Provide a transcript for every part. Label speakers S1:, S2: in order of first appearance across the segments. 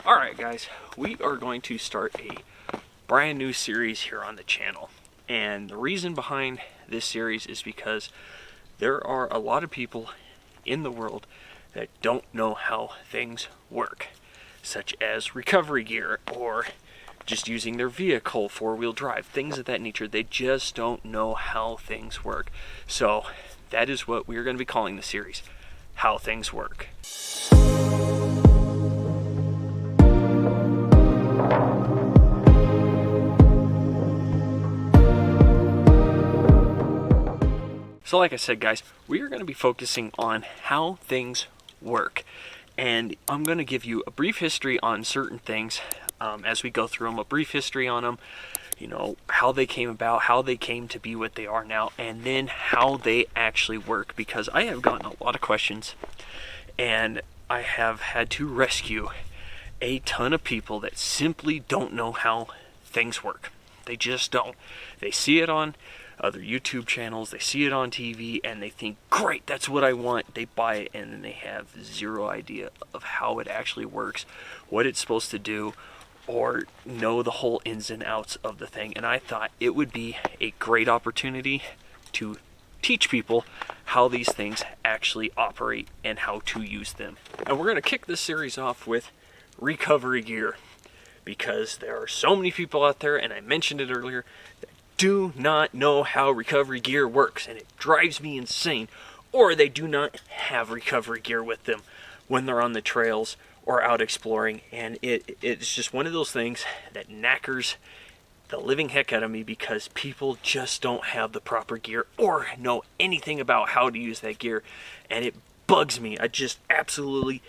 S1: Alright guys, we are going to start a brand new series here on the channel. And the reason behind this series is because there are a lot of people in the world that don't know how things work. Such as recovery gear, or just using their vehicle, four-wheel drive, things of that nature. They just don't know how things work. So that is what we're going to be calling the series, How Things Work. So like I said guys, we are going to be focusing on how things work. And I'm going to give you a brief history on certain things as we go through them, a brief history on them, you know, how they came about, how they came to be what they are now, and then how they actually work. Because I have gotten a lot of questions and I have had to rescue a ton of people that simply don't know how things work. They just don't. They see it on other YouTube channels, they see it on TV, and they think, great, that's what I want. They buy it, and then they have zero idea of how it actually works, what it's supposed to do, or know the whole ins and outs of the thing. And I thought it would be a great opportunity to teach people how these things actually operate and how to use them. And we're going to kick this series off with recovery gear, because there are so many people out there, and I mentioned it earlier, that do not know how recovery gear works, and it drives me insane. Or they do not have recovery gear with them when they're on the trails or out exploring, and it's just one of those things that knackers the living heck out of me, because people just don't have the proper gear or know anything about how to use that gear, and it bugs me. It just absolutely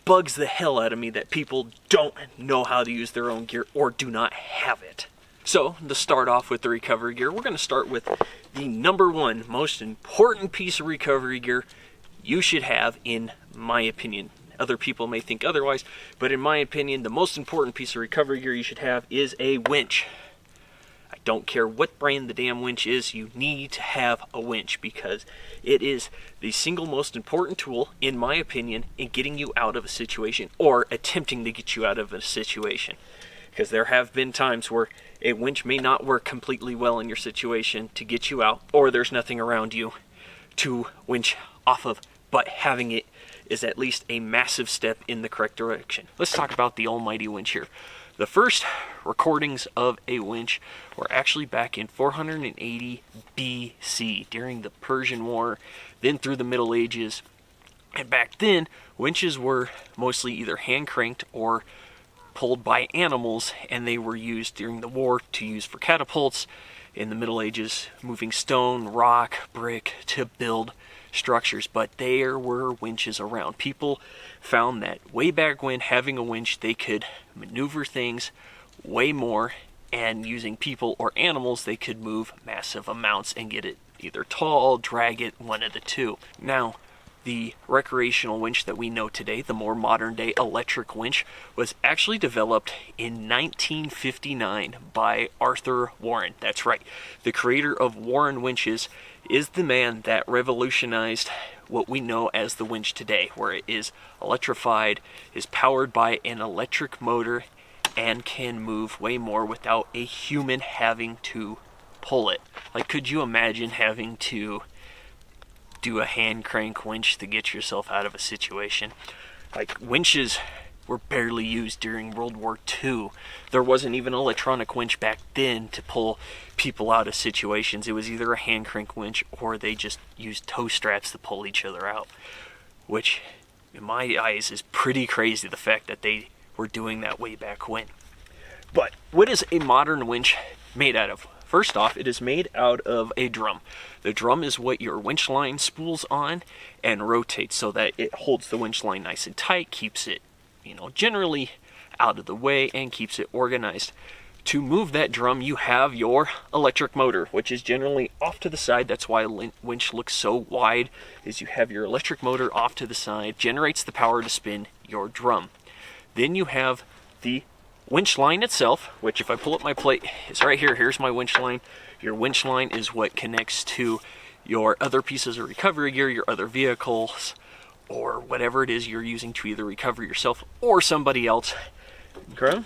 S1: bugs the hell out of me that people don't know how to use their own gear or do not have it. So, to start off with the recovery gear, we're going to start with the number one most important piece of recovery gear you should have, in my opinion. Other people may think otherwise, but in my opinion, the most important piece of recovery gear you should have is a winch. I don't care what brand the damn winch is, you need to have a winch, because it is the single most important tool, in my opinion, in getting you out of a situation, or attempting to get you out of a situation. Because there have been times where a winch may not work completely well in your situation to get you out, or there's nothing around you to winch off of, but having it is at least a massive step in the correct direction. Let's talk about the almighty winch here. The first recordings of a winch were actually back in 480 BC, during the Persian War, then through the Middle Ages. And back then, winches were mostly either hand cranked or pulled by animals, and they were used during the war to use for catapults, in the Middle Ages, moving stone, rock, brick to build structures. But there were winches around. People found that way back when, having a winch, they could maneuver things way more, and using people or animals, they could move massive amounts and get it either tall, drag it, one of the two. Now, the recreational winch that we know today, the more modern day electric winch, was actually developed in 1959 by Arthur Warren. That's right, the creator of Warren winches is the man that revolutionized what we know as the winch today, where it is electrified, is powered by an electric motor, and can move way more without a human having to pull it. Like, could you imagine having to do a hand crank winch to get yourself out of a situation? Like, winches were barely used during World War II. There wasn't even an electronic winch back then to pull people out of situations. It was either a hand crank winch, or they just used tow straps to pull each other out, which in my eyes is pretty crazy, the fact that they were doing that way back when. But what is a modern winch made out of? First off, it is made out of a drum. The drum is what your winch line spools on and rotates so that it holds the winch line nice and tight, keeps it, you know, generally out of the way, and keeps it organized. To move that drum, you have your electric motor, which is generally off to the side. That's why a winch looks so wide, is you have your electric motor off to the side, generates the power to spin your drum. Then you have the winch line itself, which, if I pull up my plate, is right here. Here's my winch line. Your winch line is what connects to your other pieces of recovery gear, your other vehicles, or whatever it is you're using to either recover yourself or somebody else. Okay.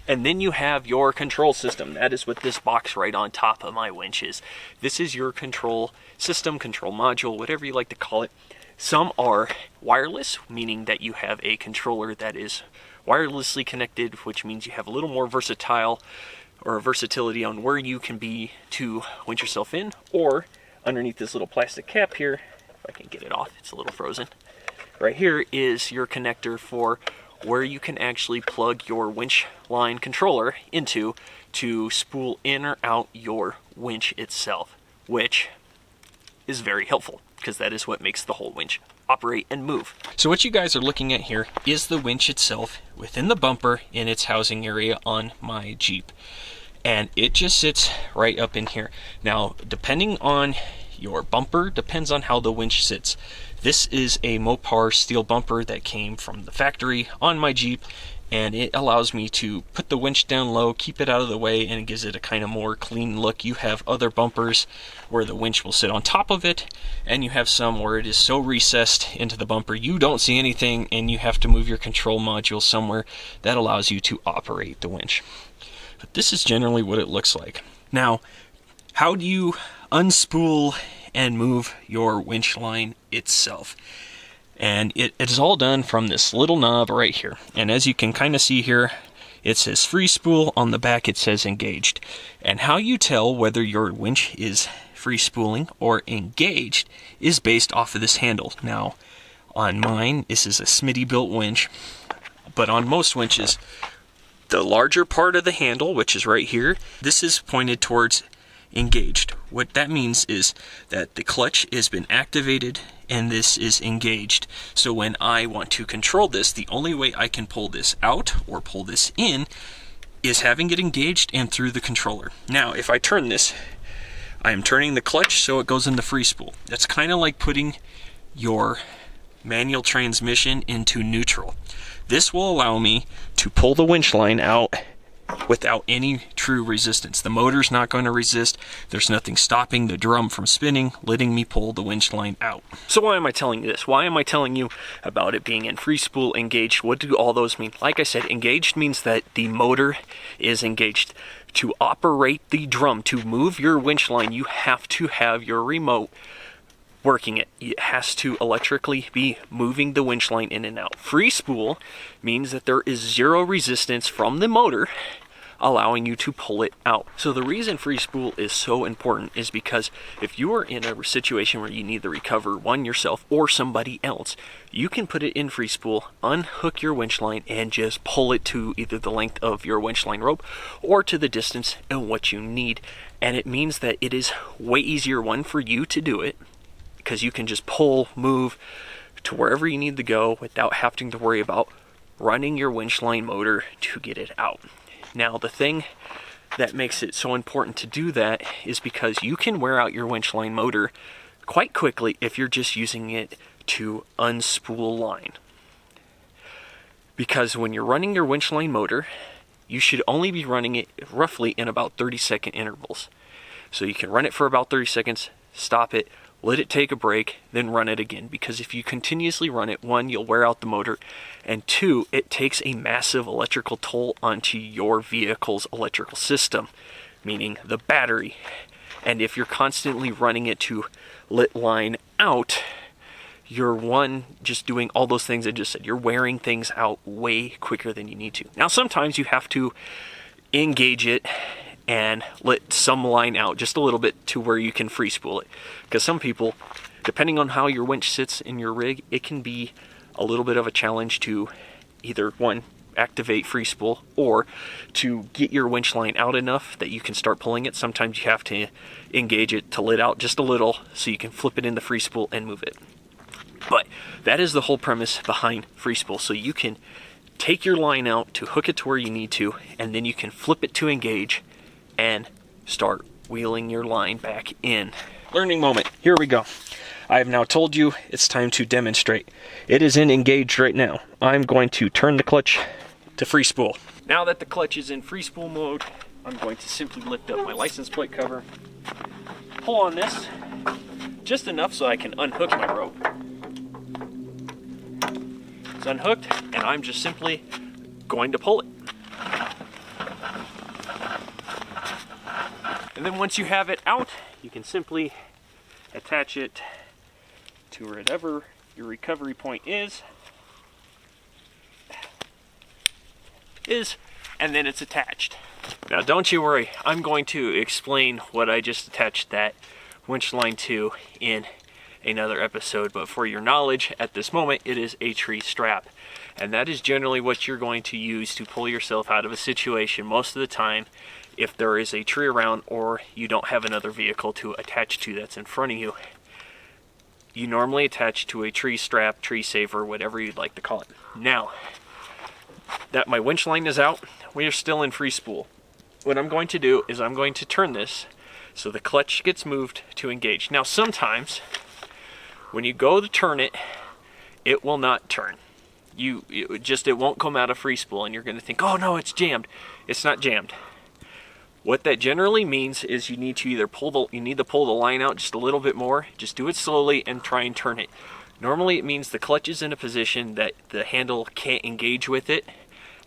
S1: And then you have your control system. That is what this box right on top of my winch is. This is your control system, control module, whatever you like to call it. Some are wireless, meaning that you have a controller that is wirelessly connected, which means you have a little more versatile or versatility on where you can be to winch yourself in, or underneath this little plastic cap here, if I can get it off, it's a little frozen. Right here is your connector for where you can actually plug your winch line controller into to spool in or out your winch itself, which is very helpful because that is what makes the whole winch operate and move. So what you guys are looking at here is the winch itself within the bumper in its housing area on my Jeep. And it just sits right up in here. Now, depending on your bumper, depends on how the winch sits. This is a Mopar steel bumper that came from the factory on my Jeep, and it allows me to put the winch down low, keep it out of the way, and it gives it a kind of more clean look. You have other bumpers where the winch will sit on top of it, and you have some where it is so recessed into the bumper you don't see anything, and you have to move your control module somewhere that allows you to operate the winch. But this is generally what it looks like. Now, how do you unspool and move your winch line itself? And it is all done from this little knob right here. And as you can kind of see here, it says free spool. On the back it says engaged. And how you tell whether your winch is free spooling or engaged is based off of this handle. Now, on mine, this is a Smitty built winch, but on most winches, the larger part of the handle, which is right here, this is pointed towards engaged. What that means is that the clutch has been activated and this is engaged. So when I want to control this, the only way I can pull this out or pull this in is having it engaged and through the controller. Now, if I turn this, I am turning the clutch so it goes into free spool. That's kind of like putting your manual transmission into neutral. This will allow me to pull the winch line out without any true resistance. The motor's not going to resist. There's nothing stopping the drum from spinning, letting me pull the winch line out. So why am I telling you this? Why am I telling you about it being in free spool, engaged? What do all those mean? Like I said, engaged means that the motor is engaged. To operate the drum, to move your winch line, you have to have your remote working it. It has to electrically be moving the winch line in and out. Free spool means that there is zero resistance from the motor, allowing you to pull it out. So the reason free spool is so important is because if you are in a situation where you need to recover one yourself or somebody else, you can put it in free spool, unhook your winch line, and just pull it to either the length of your winch line rope or to the distance and what you need. And it means that it is way easier, one, for you to do it, because you can just pull, move to wherever you need to go without having to worry about running your winch line motor to get it out. Now, the thing that makes it so important to do that is because you can wear out your winch line motor quite quickly if you're just using it to unspool line. Because when you're running your winch line motor, you should only be running it roughly in about 30-second intervals. So you can run it for about 30 seconds, stop it, let it take a break, then run it again. Because if you continuously run it, one, you'll wear out the motor, and two, it takes a massive electrical toll onto your vehicle's electrical system, meaning the battery. And if you're constantly running it to let line out, you're, one, just doing all those things I just said. You're wearing things out way quicker than you need to. Now, sometimes you have to engage it and let some line out just a little bit to where you can free spool it. Because some people, depending on how your winch sits in your rig, it can be a little bit of a challenge to either, one, activate free spool, or to get your winch line out enough that you can start pulling it. Sometimes you have to engage it to let out just a little so you can flip it into free spool and move it. But that is the whole premise behind free spool. So you can take your line out to hook it to where you need to, and then you can flip it to engage and start wheeling your line back in. Learning moment. Here we go. I have now told you it's time to demonstrate. It is in engaged right now. I'm going to turn the clutch to free spool. Now that the clutch is in free spool mode, I'm going to simply lift up my license plate cover, pull on this just enough so I can unhook my rope. It's unhooked, and I'm just simply going to pull it. And then once you have it out, you can simply attach it to whatever your recovery point is, and then it's attached. Now don't you worry, I'm going to explain what I just attached that winch line to in another episode, but for your knowledge at this moment, it is a tree strap, and that is generally what you're going to use to pull yourself out of a situation most of the time if there is a tree around or you don't have another vehicle to attach to that's in front of you. You normally attach to a tree strap, tree saver, whatever you'd like to call it. Now that my winch line is out, we are still in free spool. What I'm going to do is I'm going to turn this so the clutch gets moved to engage. Now sometimes when you go to turn it, it will not turn. It won't come out of free spool, and you're going to think, oh no, it's jammed. It's not jammed. What that generally means is you need to either pull the line out just a little bit more. Just do it slowly and try and turn it. Normally it means the clutch is in a position that the handle can't engage with it,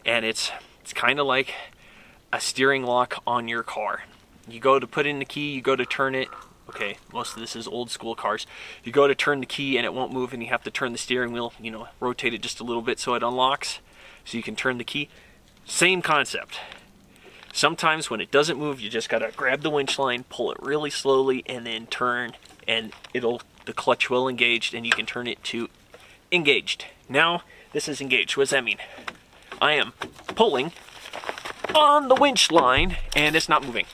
S1: and it's kind of like a steering lock on your car. You go to put in the key, you go to turn it. Okay, most of this is old school cars. You go to turn the key and it won't move, and you have to turn the steering wheel, rotate it just a little bit so it unlocks, so you can turn the key. Same concept. Sometimes when it doesn't move, you just gotta grab the winch line, pull it really slowly, and then turn, and the clutch will engage, and you can turn it to engaged. Now, this is engaged. What does that mean? I am pulling on the winch line, and it's not moving.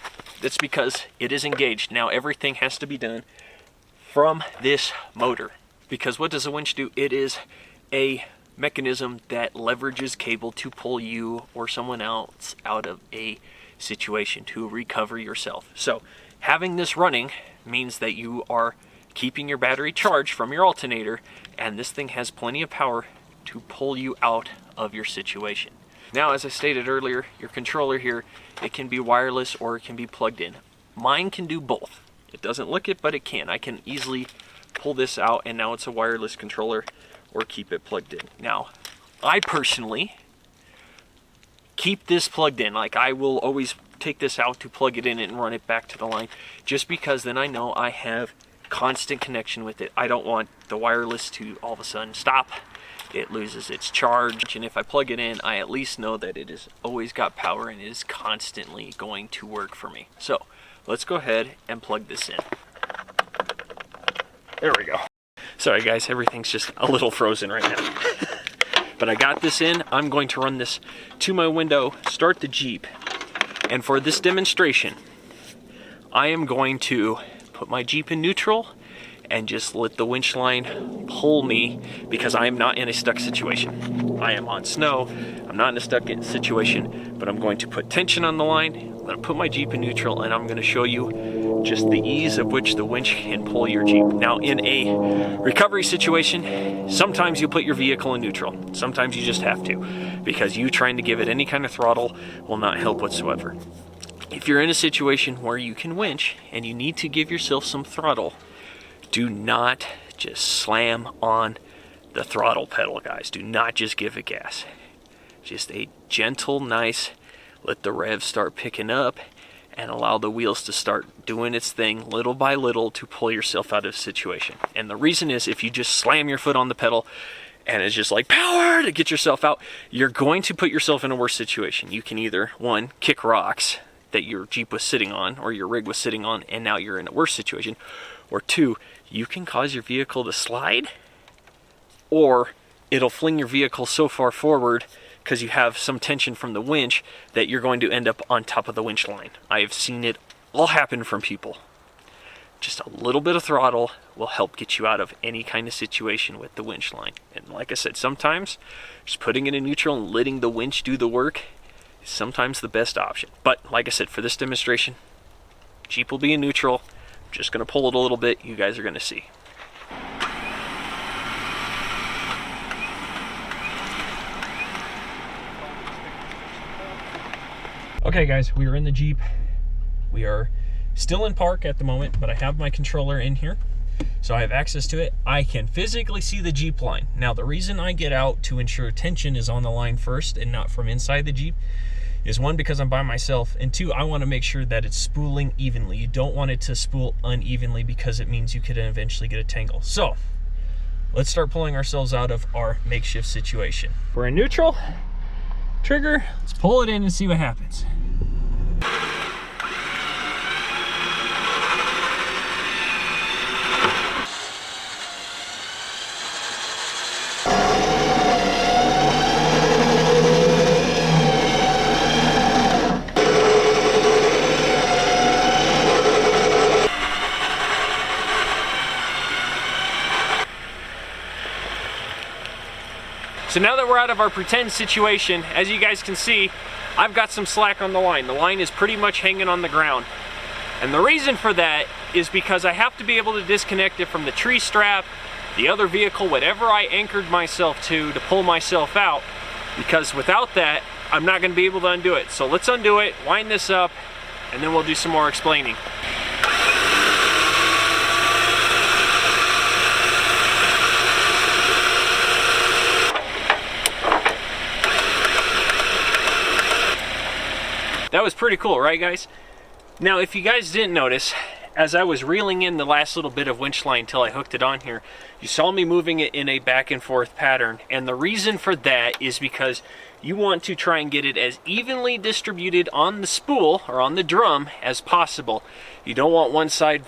S1: That's because it is engaged. Now, everything has to be done from this motor, because what does a winch do? It is a mechanism that leverages cable to pull you or someone else out of a situation, to recover yourself. So having this running means that you are keeping your battery charged from your alternator, and this thing has plenty of power to pull you out of your situation. Now, as I stated earlier, your controller here, it can be wireless or it can be plugged in. Mine can do both. It doesn't look it, but it can. I can easily pull this out, and now it's a wireless controller, or keep it plugged in. Now, I personally keep this plugged in. Like, I will always take this out to plug it in and run it back to the line, just because then I know I have constant connection with it. I don't want the wireless to all of a sudden stop. It loses its charge, and if I plug it in, I at least know that it has always got power and is constantly going to work for me. So let's go ahead and plug this in. There we go. Sorry guys, everything's just a little frozen right now. But I got this in. I'm going to run this to my window, start the Jeep, and for this demonstration, I am going to put my Jeep in neutral and just let the winch line pull me, because I am not in a stuck situation. I am on snow, I'm not in a stuck situation, but I'm going to put tension on the line, I'm going to put my Jeep in neutral, and I'm going to show you just the ease of which the winch can pull your Jeep. Now, in a recovery situation, sometimes you put your vehicle in neutral. Sometimes you just have to, because you trying to give it any kind of throttle will not help whatsoever. If you're in a situation where you can winch and you need to give yourself some throttle, do not just slam on the throttle pedal, guys. Do not just give it gas. Just a gentle, nice, let the rev start picking up and allow the wheels to start doing its thing little by little to pull yourself out of the situation. And the reason is, if you just slam your foot on the pedal and it's just like power to get yourself out, you're going to put yourself in a worse situation. You can either, one, kick rocks that your Jeep was sitting on or your rig was sitting on, and now you're in a worse situation, or two, you can cause your vehicle to slide, or it'll fling your vehicle so far forward because you have some tension from the winch that you're going to end up on top of the winch line. I have seen it all happen from people. Just a little bit of throttle will help get you out of any kind of situation with the winch line. And like I said, sometimes just putting it in neutral and letting the winch do the work is sometimes the best option. But like I said, for this demonstration, Jeep will be in neutral. Just going to pull it a little bit. You guys are going to see. Okay guys, we are in the Jeep. We are still in park at the moment, but I have my controller in here. so I have access to it. I can physically see the Jeep line. Now, the reason I get out to ensure tension is on the line first and not from inside the Jeep is, one, because I'm by myself, and two, I want to make sure that it's spooling evenly. You don't want it to spool unevenly because it means you could eventually get a tangle. So let's start pulling ourselves out of our makeshift situation. We're in neutral, trigger, let's pull it in and see what happens. So now that we're out of our pretend situation, as you guys can see, I've got some slack on the line. The line is pretty much hanging on the ground. And the reason for that is because I have to be able to disconnect it from the tree strap, the other vehicle, whatever I anchored myself to pull myself out, because without that, I'm not going to be able to undo it. So let's undo it, wind this up, and then we'll do some more explaining. That was pretty cool, right guys? Now, if you guys didn't notice, as I was reeling in the last little bit of winch line until I hooked it on here, you saw me moving it in a back and forth pattern. And the reason for that is because you want to try and get it as evenly distributed on the spool or on the drum as possible. You don't want one side,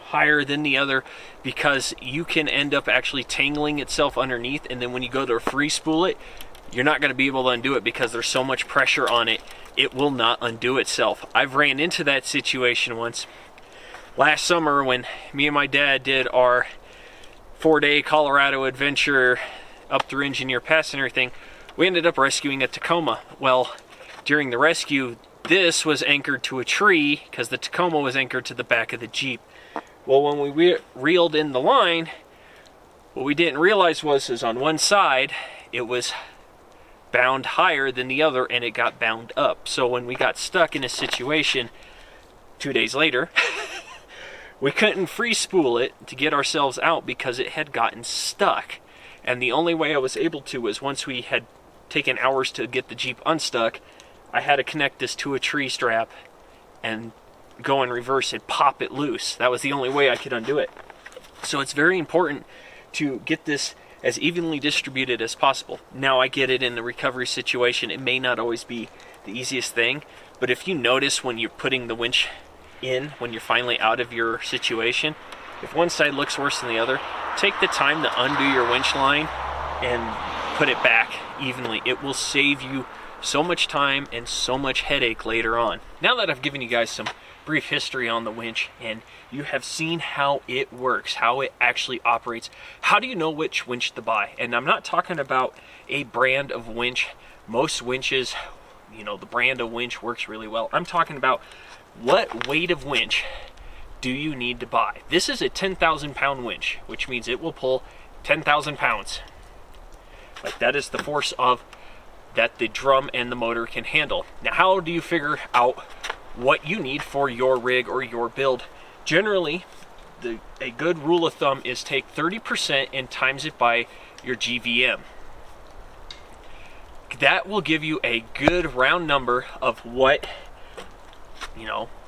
S1: higher than the other, because you can end up actually tangling itself underneath, and then when you go to free spool it, you're not going to be able to undo it because there's so much pressure on it, it will not undo itself. I've ran into that situation once. Last summer when me and my dad did our 4-day Colorado adventure up through Engineer Pass and everything, we ended up rescuing a Tacoma. Well, during the rescue, this was anchored to a tree because the Tacoma was anchored to the back of the Jeep. Well, when we reeled in the line, what we didn't realize was on one side, it was bound higher than the other and it got bound up. So when we got stuck in a situation 2 days later, we couldn't free spool it to get ourselves out because it had gotten stuck. And the only way I was able to was once we had taken hours to get the Jeep unstuck, I had to connect this to a tree strap and go in reverse and pop it loose. That was the only way I could undo it. So it's very important to get this as evenly distributed as possible. Now, I get it, in the recovery situation, it may not always be the easiest thing, but if you notice when you're putting the winch in, when you're finally out of your situation, if one side looks worse than the other, take the time to undo your winch line and put it back evenly. It will save you so much time and so much headache later on. Now that I've given you guys some brief history on the winch and you have seen how it works, how it actually operates, how do you know which winch to buy? And I'm not talking about a brand of winch. Most winches, the brand of winch works really well. I'm talking about what weight of winch do you need to buy. This is a 10,000 pound winch, which means it will pull 10,000 pounds. Like, that is the force of that the drum and the motor can handle. Now, how do you figure out what you need for your rig or your build? Generally, a good rule of thumb is take 30% and times it by your GVM. That will give you a good round number of what,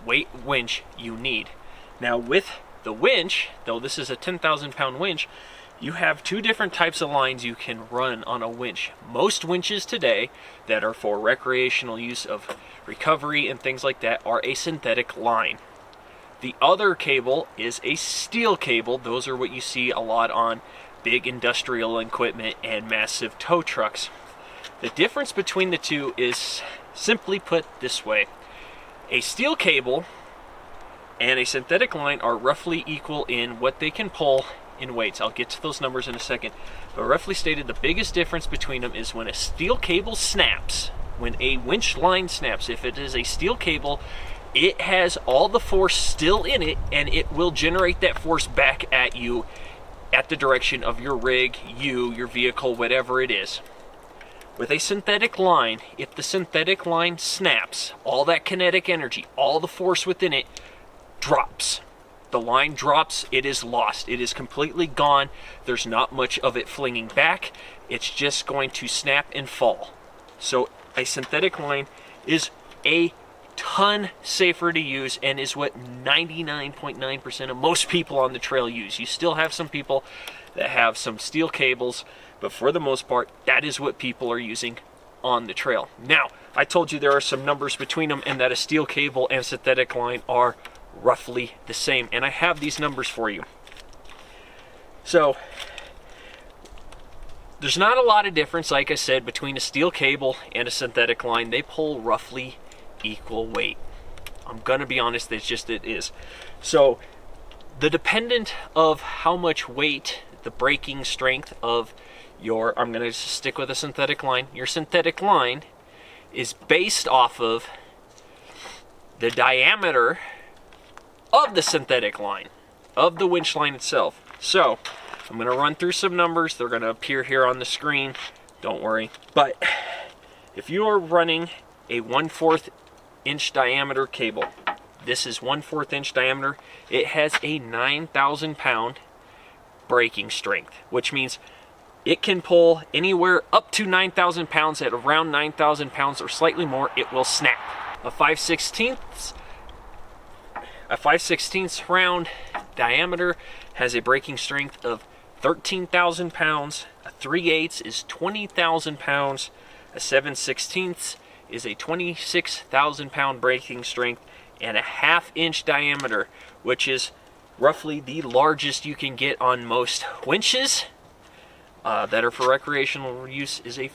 S1: weight winch you need. Now, with the winch, though this is a 10,000 pound winch, you have two different types of lines you can run on a winch. Most winches today that are for recreational use of recovery and things like that are a synthetic line. The other cable is a steel cable. Those are what you see a lot on big industrial equipment and massive tow trucks. The difference between the two is simply put this way. A steel cable and a synthetic line are roughly equal in what they can pull in weights. I'll get to those numbers in a second. But roughly stated, the biggest difference between them is when a steel cable snaps, when a winch line snaps. If it is a steel cable, it has all the force still in it, and it will generate that force back at you at the direction of your rig, your vehicle, whatever it is. With a synthetic line, if the synthetic line snaps, all that kinetic energy, all the force within it drops. the line drops, it is lost. It is completely gone. There's not much of it flinging back. It's just going to snap and fall. So a synthetic line is a ton safer to use and is what 99.9% of most people on the trail use. You still have some people that have some steel cables, but for the most part, that is what people are using on the trail. Now, I told you there are some numbers between them and that a steel cable and synthetic line are roughly the same, and I have these numbers for you. So there's not a lot of difference, like I said, between a steel cable and a synthetic line. They pull roughly equal weight. I'm gonna be honest, it is. So the dependent of how much weight, the braking strength of your, I'm gonna just stick with a synthetic line, your synthetic line is based off of the diameter of the synthetic line, of the winch line itself. So I'm going to run through some numbers. They're going to appear here on the screen. Don't worry. But if you are running a 1/4 inch diameter cable, this is 1/4 inch diameter, it has a 9,000 pound braking strength, which means it can pull anywhere up to 9,000 pounds. At around 9,000 pounds or slightly more, it will snap. A 5/16 round diameter has a braking strength of 13,000 pounds. A 3/8 is 20,000 pounds. A 7/16 is a 26,000 pound braking strength, and a 1/2 inch diameter, which is roughly the largest you can get on most winches that are for recreational use, is a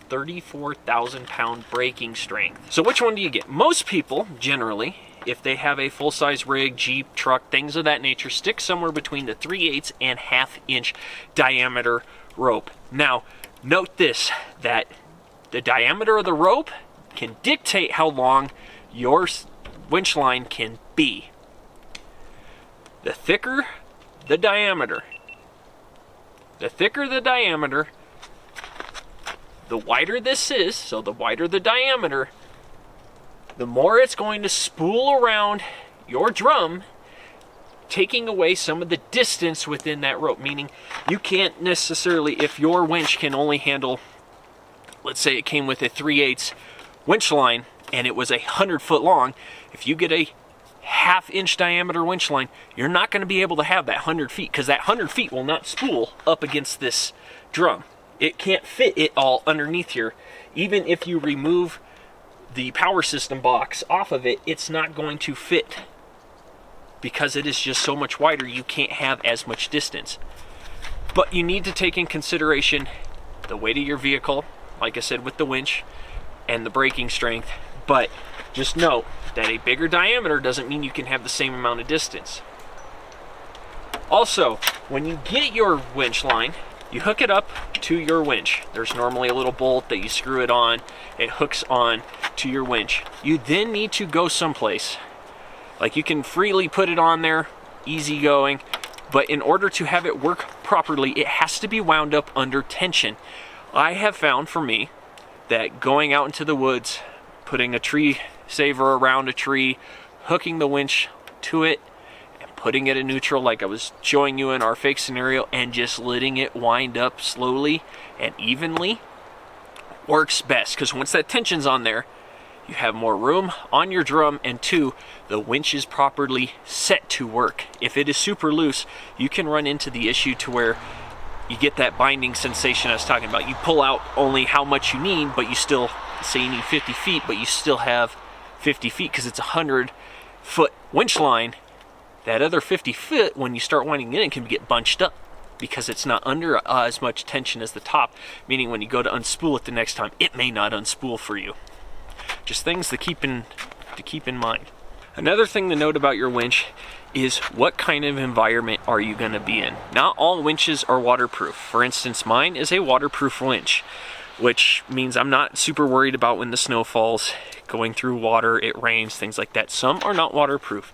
S1: 34,000 pound braking strength. So which one do you get? Most people generally, if they have a full-size rig, Jeep, truck, things of that nature, stick somewhere between the 3/8 and 1/2 inch diameter rope. Now, note this, that the diameter of the rope can dictate how long your winch line can be. The thicker the diameter, the wider this is, so the wider the diameter, the more it's going to spool around your drum, taking away some of the distance within that rope. Meaning you can't necessarily, if your winch can only handle, let's say it came with a 3/8 winch line and it was 100 foot long, if you get a 1/2 inch diameter winch line, you're not going to be able to have that 100 feet, because that 100 feet will not spool up against this drum. It can't fit it all underneath here. Even if you remove the power system box off of it, it's not going to fit, because it is just so much wider. You can't have as much distance. But you need to take in consideration the weight of your vehicle, like I said with the winch, and the braking strength. But just note that a bigger diameter doesn't mean you can have the same amount of distance. Also, when you get your winch line, you hook it up to your winch. There's normally a little bolt that you screw it on. It hooks on to your winch. You then need to go someplace. Like, you can freely put it on there, easy going, but in order to have it work properly, it has to be wound up under tension. I have found for me that going out into the woods, putting a tree saver around a tree, hooking the winch to it, and putting it in neutral like I was showing you in our fake scenario, and just letting it wind up slowly and evenly works best. Because once that tension's on there, you have more room on your drum, and two, the winch is properly set to work. If it is super loose, you can run into the issue to where you get that binding sensation I was talking about. You pull out only how much you need, but you still, say you need 50 feet, but you still have 50 feet because it's a 100-foot winch line. That other 50 foot, when you start winding it in, can get bunched up because it's not under as much tension as the top, meaning when you go to unspool it the next time, it may not unspool for you. Just things to keep in mind. Another thing to note about your winch is what kind of environment are you going to be in. Not all winches are waterproof. For instance, mine is a waterproof winch, which means I'm not super worried about when the snow falls, going through water, it rains, things like that. Some are not waterproof,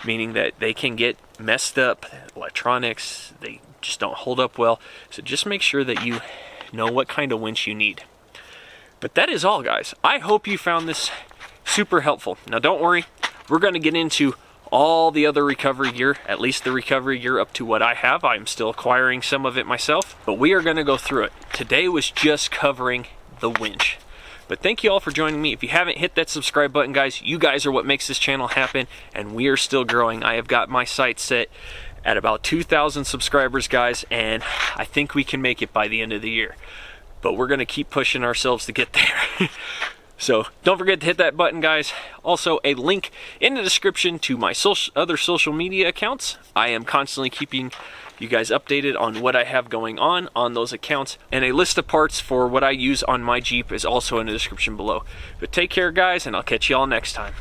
S1: meaning that they can get messed up, electronics, they just don't hold up well. So just make sure that you know what kind of winch you need. But that is all, guys. I hope you found this super helpful. Now don't worry, we're going to get into all the other recovery gear, at least the recovery gear up to what I have. I'm still acquiring some of it myself, but we are going to go through it. Today was just covering the winch. But thank you all for joining me. If you haven't hit that subscribe button, guys, you guys are what makes this channel happen, and we are still growing. I have got my sights set at about 2,000 subscribers, guys, and I think we can make it by the end of the year. But we're going to keep pushing ourselves to get there. So don't forget to hit that button, guys. Also, a link in the description to my other social media accounts. I am constantly keeping you guys updated on what I have going on those accounts, and a list of parts for what I use on my Jeep is also in the description below. But take care, guys, and I'll catch you all next time.